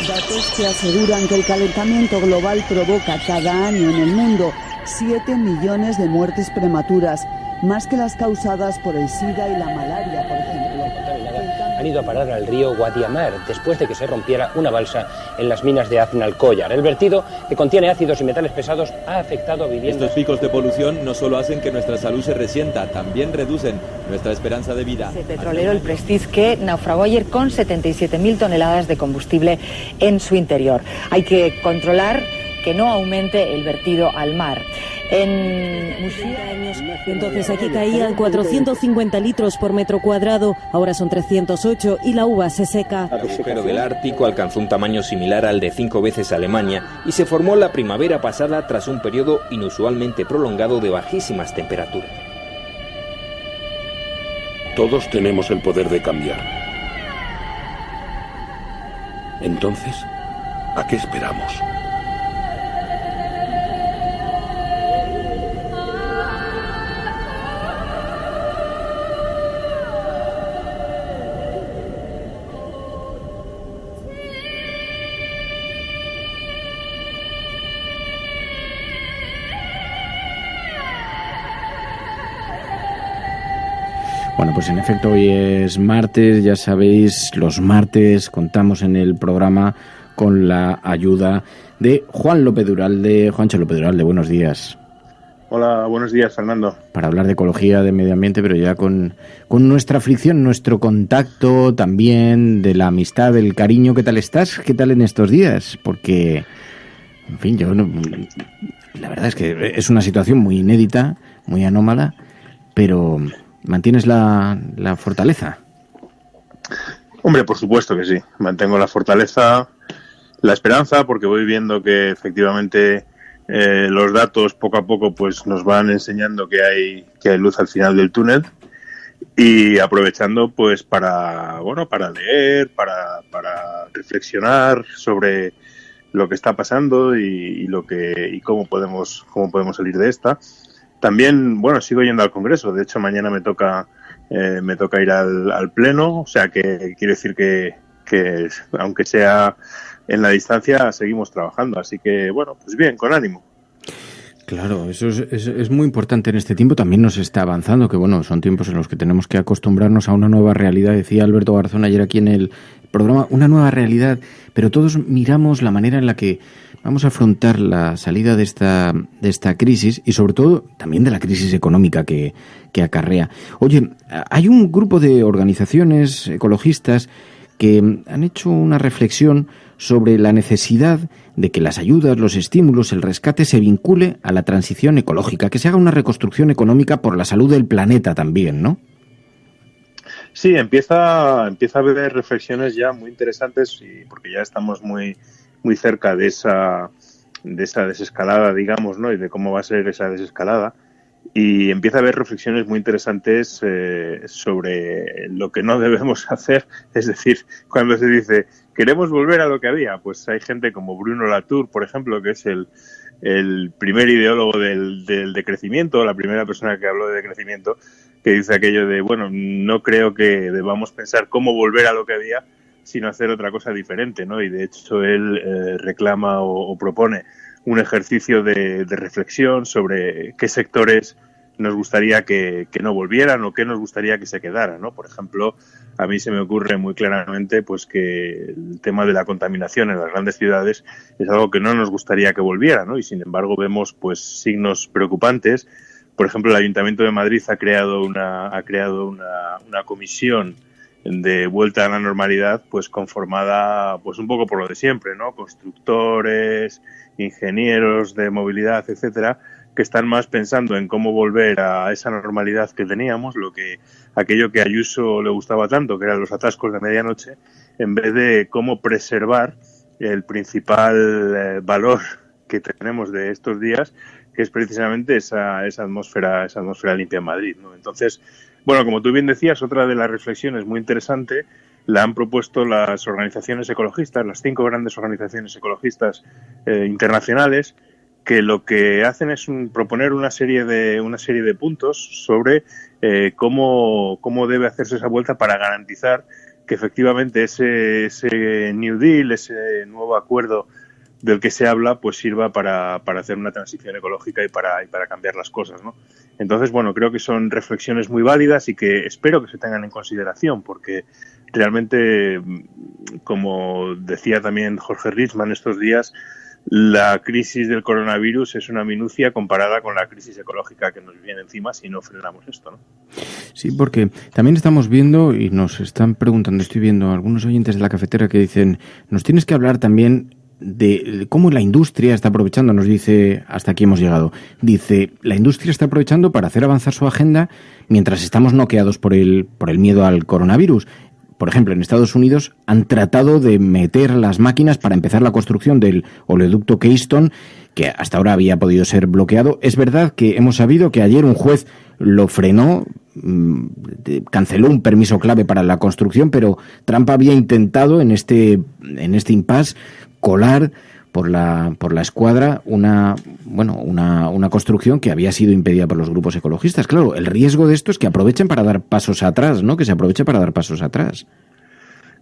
Datos que aseguran que el calentamiento global provoca cada año en el mundo 7 millones de muertes prematuras, más que las causadas por el SIDA y la malaria, por ejemplo. Han ido a parar al río Guadiamar después de que se rompiera una balsa en las minas de Aznalcóllar. El vertido, que contiene ácidos y metales pesados, ha afectado a viviendas. Estos picos de polución no solo hacen que nuestra salud se resienta, también reducen nuestra esperanza de vida. El petrolero, el Prestige, que naufragó ayer con 77.000 toneladas de combustible en su interior. Hay que controlar que no aumente el vertido al mar. En Murcia, entonces aquí caían 450 litros por metro cuadrado, ahora son 308 y la uva se seca. El agujero del Ártico alcanzó un tamaño similar al de 5 veces Alemania y se formó la primavera pasada tras un periodo inusualmente prolongado de bajísimas temperaturas. Todos tenemos el poder de cambiar. Entonces, ¿a qué esperamos? Bueno, pues en efecto hoy es martes, ya sabéis, los martes contamos en el programa con la ayuda de Juan López Duralde. Juancho López Duralde, buenos días. Hola, buenos días, Fernando. Para hablar de ecología, de medio ambiente, pero ya con nuestra fricción, nuestro contacto también, de la amistad, del cariño. ¿Qué tal estás? ¿Qué tal en estos días? Porque, en fin, la verdad es que es una situación muy inédita, muy anómala, pero ¿mantienes la fortaleza? Hombre, por supuesto que sí. Mantengo la fortaleza, la esperanza, porque voy viendo que efectivamente los datos poco a poco pues nos van enseñando que hay luz al final del túnel, y aprovechando pues para leer, para reflexionar sobre lo que está pasando y cómo podemos salir de esta. También, sigo yendo al Congreso. De hecho, mañana me toca ir al Pleno, o sea que quiere decir que aunque sea en la distancia, seguimos trabajando. Así que, pues bien, con ánimo. Claro, eso es muy importante en este tiempo. También nos está avanzando, que son tiempos en los que tenemos que acostumbrarnos a una nueva realidad. Decía Alberto Garzón ayer aquí en el programa, una nueva realidad, pero todos miramos la manera en la que vamos a afrontar la salida de esta crisis y sobre todo también de la crisis económica que acarrea. Oye, hay un grupo de organizaciones ecologistas que han hecho una reflexión sobre la necesidad de que las ayudas, los estímulos, el rescate se vincule a la transición ecológica, que se haga una reconstrucción económica por la salud del planeta también, ¿no? Sí, empieza a haber reflexiones ya muy interesantes, porque ya estamos muy cerca de esa desescalada, digamos, ¿no? Y de cómo va a ser esa desescalada. Y empieza a haber reflexiones muy interesantes sobre lo que no debemos hacer. Es decir, cuando se dice queremos volver a lo que había, pues hay gente como Bruno Latour, por ejemplo, que es el primer ideólogo del decrecimiento, la primera persona que habló de decrecimiento, que dice aquello de, no creo que debamos pensar cómo volver a lo que había, sino hacer otra cosa diferente, ¿no? Y de hecho él reclama o propone un ejercicio de reflexión sobre qué sectores nos gustaría que no volvieran o qué nos gustaría que se quedaran, ¿no? Por ejemplo, a mí se me ocurre muy claramente pues que el tema de la contaminación en las grandes ciudades es algo que no nos gustaría que volviera, ¿no? Y sin embargo vemos pues signos preocupantes. Por ejemplo, el Ayuntamiento de Madrid ha creado una comisión de vuelta a la normalidad, pues conformada pues un poco por lo de siempre, ¿no? Constructores, ingenieros de movilidad, etcétera, que están más pensando en cómo volver a esa normalidad que teníamos, aquello que a Ayuso le gustaba tanto, que eran los atascos de medianoche, en vez de cómo preservar el principal valor que tenemos de estos días, que es precisamente esa atmósfera limpia en Madrid, ¿no? Entonces, como tú bien decías, otra de las reflexiones muy interesante la han propuesto las organizaciones ecologistas, las 5 grandes organizaciones ecologistas internacionales, que lo que hacen es proponer una serie de puntos sobre cómo debe hacerse esa vuelta para garantizar que efectivamente ese New Deal, ese nuevo acuerdo del que se habla, pues sirva para hacer una transición ecológica y para cambiar las cosas, ¿no? Entonces, bueno, creo que son reflexiones muy válidas y que espero que se tengan en consideración, porque realmente, como decía también Jorge Ritzman estos días, la crisis del coronavirus es una minucia comparada con la crisis ecológica que nos viene encima si no frenamos esto, ¿no? Sí, porque también estamos viendo y nos están preguntando, estoy viendo algunos oyentes de la cafetera que dicen, nos tienes que hablar también de cómo la industria está aprovechando, nos dice, hasta aquí hemos llegado, dice, la industria está aprovechando para hacer avanzar su agenda mientras estamos noqueados por el miedo al coronavirus. Por ejemplo, en Estados Unidos han tratado de meter las máquinas para empezar la construcción del oleoducto Keystone, que hasta ahora había podido ser bloqueado. Es verdad que hemos sabido que ayer un juez lo frenó, canceló un permiso clave para la construcción, pero Trump había intentado en este impasse colar por la escuadra una construcción que había sido impedida por los grupos ecologistas. Claro, el riesgo de esto es que aprovechen para dar pasos atrás, ¿no? Que se aproveche para dar pasos atrás.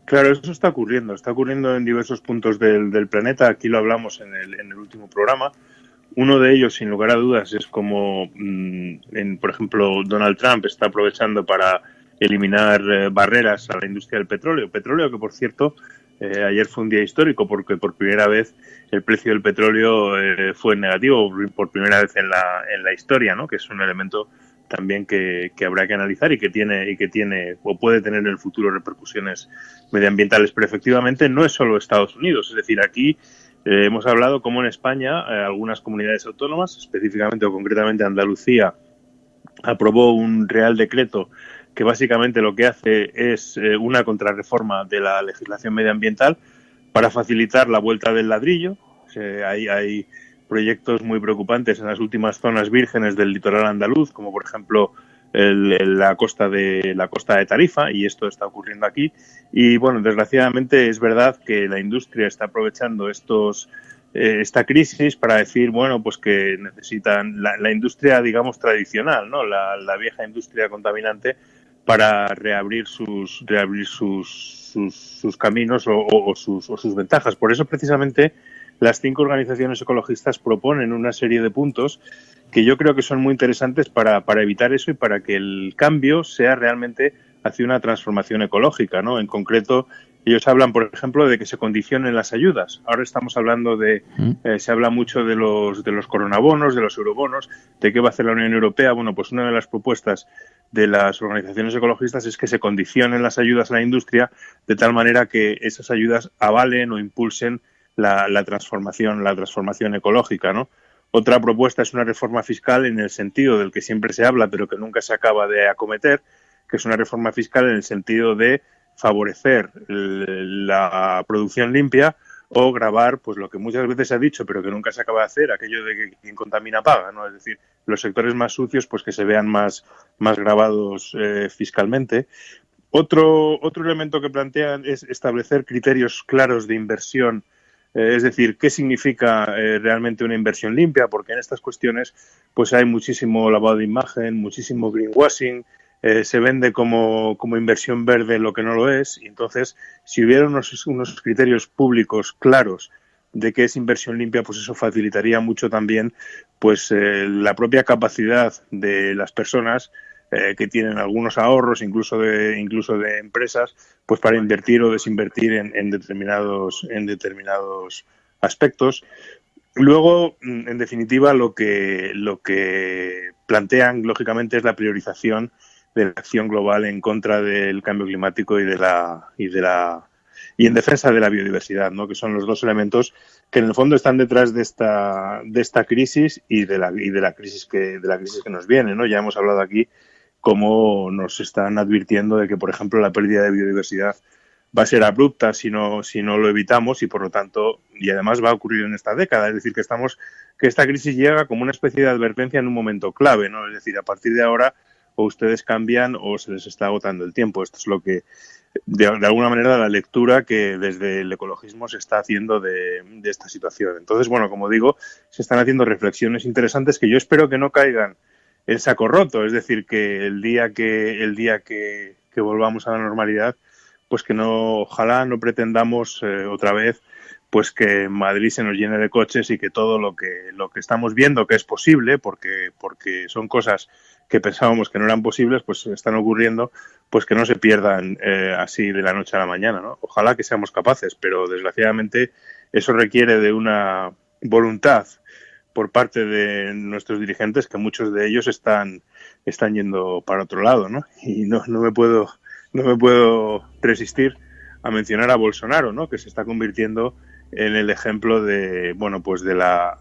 Claro, eso está ocurriendo en diversos puntos del planeta. Aquí lo hablamos en el último programa. Uno de ellos, sin lugar a dudas, es como, por ejemplo, Donald Trump está aprovechando para eliminar barreras a la industria del petróleo. Petróleo que, por cierto, ayer fue un día histórico porque por primera vez el precio del petróleo fue negativo, por primera vez en la historia, ¿no? Que es un elemento también que habrá que analizar y que tiene o puede tener en el futuro repercusiones medioambientales. Pero efectivamente no es solo Estados Unidos, es decir, aquí hemos hablado como en España algunas comunidades autónomas, específicamente o concretamente Andalucía, aprobó un Real Decreto que básicamente lo que hace es una contrarreforma de la legislación medioambiental para facilitar la vuelta del ladrillo. Hay proyectos muy preocupantes en las últimas zonas vírgenes del litoral andaluz, como por ejemplo la costa de Tarifa, y esto está ocurriendo aquí. Y bueno, desgraciadamente es verdad que la industria está aprovechando esta crisis para decir, bueno, pues que necesitan la industria, digamos, tradicional, ¿no? La vieja industria contaminante, para reabrir sus caminos o sus ventajas. Por eso, precisamente, las 5 organizaciones ecologistas proponen una serie de puntos que yo creo que son muy interesantes para evitar eso y para que el cambio sea realmente hacia una transformación ecológica, ¿no? En concreto, ellos hablan, por ejemplo, de que se condicionen las ayudas. Ahora estamos hablando se habla mucho de los coronabonos, de los eurobonos, de qué va a hacer la Unión Europea. Bueno, pues una de las propuestas de las organizaciones ecologistas es que se condicionen las ayudas a la industria de tal manera que esas ayudas avalen o impulsen la transformación ecológica, ¿no? Otra propuesta es una reforma fiscal en el sentido del que siempre se habla pero que nunca se acaba de acometer, que es una reforma fiscal en el sentido de favorecer la producción limpia o gravar, pues lo que muchas veces se ha dicho pero que nunca se acaba de hacer, aquello de que quien contamina paga, ¿no? Es decir, los sectores más sucios pues que se vean más gravados fiscalmente. Otro elemento que plantean es establecer criterios claros de inversión, es decir, qué significa realmente una inversión limpia, porque en estas cuestiones pues hay muchísimo lavado de imagen, muchísimo greenwashing, se vende como inversión verde lo que no lo es, y entonces si hubiera unos criterios públicos claros de qué es inversión limpia, pues eso facilitaría mucho también pues la propia capacidad de las personas que tienen algunos ahorros, incluso de empresas, pues para invertir o desinvertir en determinados aspectos. Luego, en definitiva, lo que plantean lógicamente es la priorización de la acción global en contra del cambio climático y en defensa de la biodiversidad, ¿no? Que son los dos elementos que en el fondo están detrás de esta crisis y de la crisis que nos viene, ¿no? Ya hemos hablado aquí cómo nos están advirtiendo de que, por ejemplo, la pérdida de biodiversidad va a ser abrupta si no lo evitamos y, por lo tanto, y además va a ocurrir en esta década. Es decir, que esta crisis llega como una especie de advertencia en un momento clave, ¿no? Es decir, a partir de ahora o ustedes cambian o se les está agotando el tiempo. Esto es lo que, de alguna manera, la lectura que desde el ecologismo se está haciendo de esta situación. Entonces, bueno, como digo, se están haciendo reflexiones interesantes que yo espero que no caigan en saco roto. Es decir, que el día que volvamos a la normalidad, pues que ojalá no pretendamos otra vez pues que Madrid se nos llene de coches y que todo lo que estamos viendo que es posible, porque son cosas que pensábamos que no eran posibles, pues están ocurriendo, pues que no se pierdan así de la noche a la mañana, ¿no? Ojalá que seamos capaces, pero desgraciadamente eso requiere de una voluntad por parte de nuestros dirigentes, que muchos de ellos están yendo para otro lado, ¿no? Y no me puedo resistir a mencionar a Bolsonaro, ¿no? Que se está convirtiendo en el ejemplo de, bueno, pues de la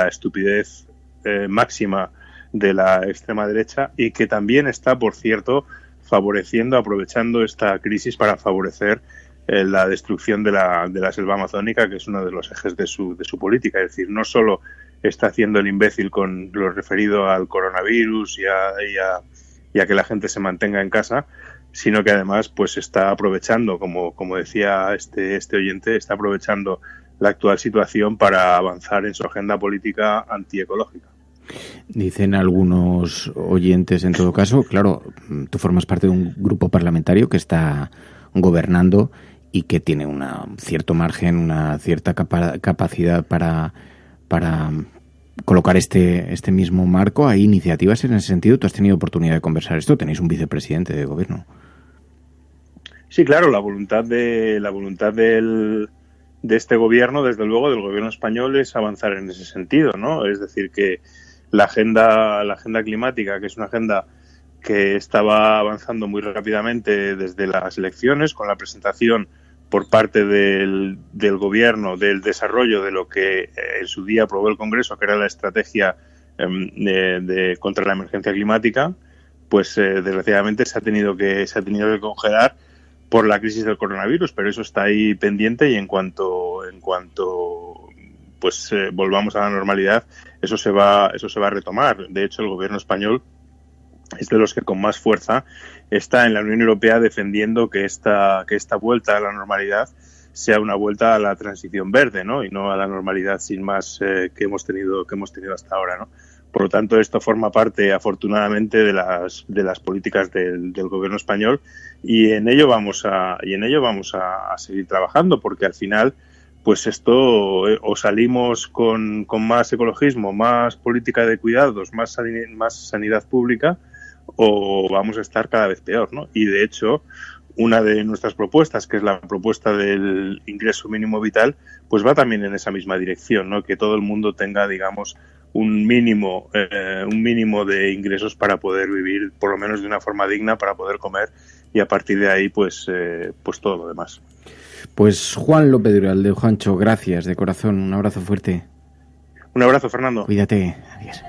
estupidez máxima de la extrema derecha, y que también está, por cierto, aprovechando esta crisis para favorecer la destrucción de la selva amazónica, que es uno de los ejes de su política. Es decir, no solo está haciendo el imbécil con lo referido al coronavirus y a que la gente se mantenga en casa, sino que además pues está aprovechando, como decía este oyente, está aprovechando la actual situación para avanzar en su agenda política antiecológica. Dicen algunos oyentes, en todo caso, claro, tú formas parte de un grupo parlamentario que está gobernando y que tiene un cierto margen, una cierta capacidad para colocar este mismo marco. ¿Hay iniciativas en ese sentido? ¿Tú has tenido oportunidad de conversar esto? Tenéis un vicepresidente de gobierno. Sí, claro, la voluntad de este gobierno, desde luego, del gobierno español, es avanzar en ese sentido, ¿no? Es decir, que la agenda climática, que es una agenda que estaba avanzando muy rápidamente desde las elecciones, con la presentación por parte del gobierno del desarrollo de lo que en su día aprobó el Congreso, que era la estrategia contra la emergencia climática, pues desgraciadamente se ha tenido que congelar por la crisis del coronavirus, pero eso está ahí pendiente, y en cuanto pues volvamos a la normalidad, eso se va a retomar. De hecho, el gobierno español es de los que con más fuerza está en la Unión Europea defendiendo que esta vuelta a la normalidad sea una vuelta a la transición verde, ¿no? Y no a la normalidad sin más que hemos tenido hasta ahora, ¿no? Por lo tanto, esto forma parte, afortunadamente, de las políticas del gobierno español, y en ello vamos a seguir trabajando, porque al final, pues esto, o salimos con más ecologismo, más política de cuidados, más sanidad pública, o vamos a estar cada vez peor, ¿no? Y de hecho, una de nuestras propuestas, que es la propuesta del ingreso mínimo vital, pues va también en esa misma dirección, ¿no? Que todo el mundo tenga, digamos, un mínimo de ingresos para poder vivir, por lo menos de una forma digna, para poder comer, y a partir de ahí pues todo lo demás. Pues Juan López de Uralde, Juancho, gracias de corazón, un abrazo fuerte. Un abrazo, Fernando. Cuídate, adiós.